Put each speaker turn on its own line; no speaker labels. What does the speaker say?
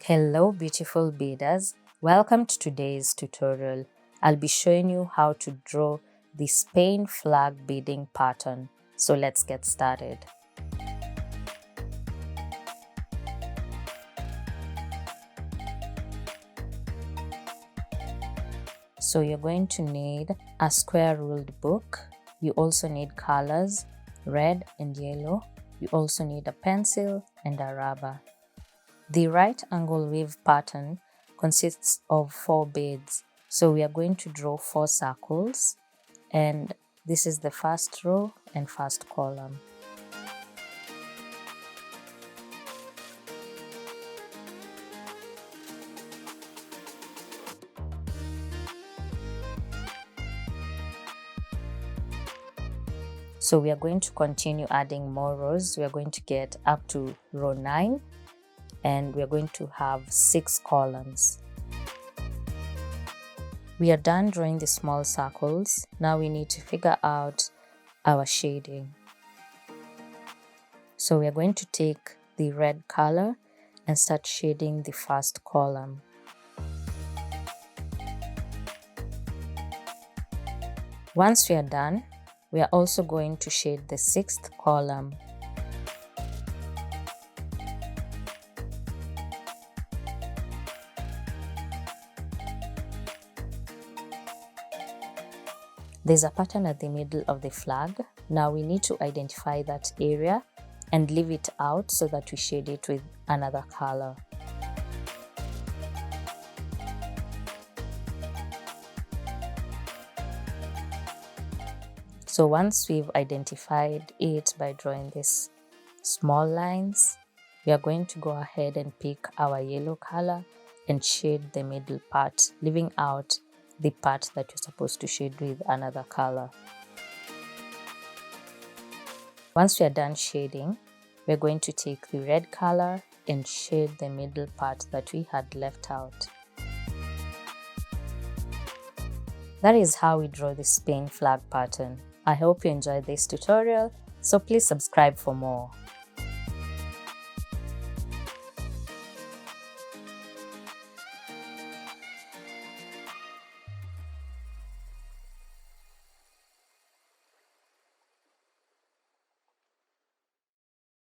Hello beautiful beaders, welcome to today's tutorial. I'll be showing you how to draw the Spain flag beading pattern. So let's get started. So you're going to need a square ruled book. You also need colors, red and yellow. You also need a pencil and a rubber. The right angle weave pattern consists of 4 beads, so we are going to draw 4 circles, and this is the first row and first column. So we are going to continue adding more rows. We are going to get up to row 9. And we are going to have 6 columns. We are done drawing the small circles. Now we need to figure out our shading. So we are going to take the red color and start shading the first column. Once we are done, we are also going to shade the 6th column. There's a pattern at the middle of the flag. Now we need to identify that area and leave it out so that we shade it with another color. So once we've identified it by drawing these small lines, we are going to go ahead and pick our yellow color and shade the middle part, leaving out the part that you're supposed to shade with another color. Once we are done shading, we're going to take the red color and shade the middle part that we had left out. That is how we draw the Spain flag pattern. I hope you enjoyed this tutorial, so please subscribe for more.